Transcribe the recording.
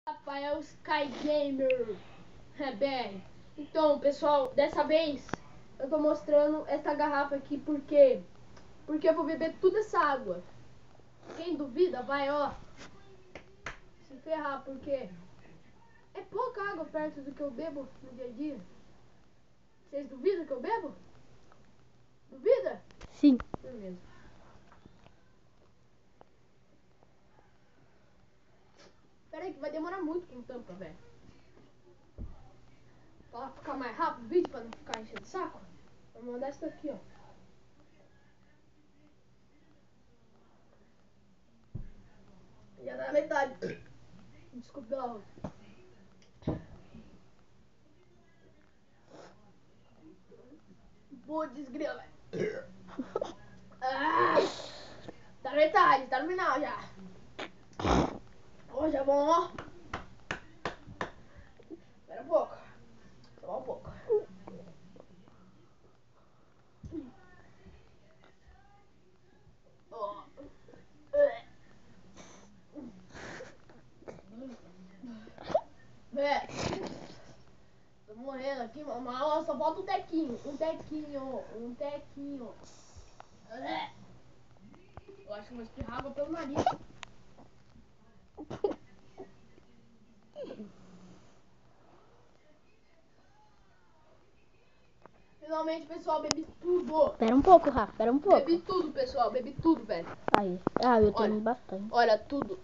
Rafael Sky Gamer BR. Então, pessoal, dessa vez eu tô mostrando essa garrafa aqui porque eu vou beber toda essa água. Quem duvida vai, ó, se ferrar, porque é pouca água perto do que eu bebo no dia a dia. Vocês duvidam que eu bebo? Duvida? Sim. Beleza. Pera aí que vai demorar muito com tampa, velho. Pra ficar mais rápido o vídeo, pra não ficar enchendo o saco, vou mandar isso daqui, ó. Já tá na metade. Desculpa pela roupa. Putz, grila, velho. Tá na metade, tá no final já. Hoje é bom, ó. Espera um pouco. Só um pouco. Ó. Tô morrendo aqui, mas só falta um tequinho. Um tequinho. Eu acho que vou espirrar água pelo nariz. Finalmente, pessoal, bebi tudo. Espera um pouco, Rafa, espera um pouco. Bebi tudo, pessoal, bebi tudo, velho. Aí. Ah, eu Olha, tenho bastante. olha, tudo.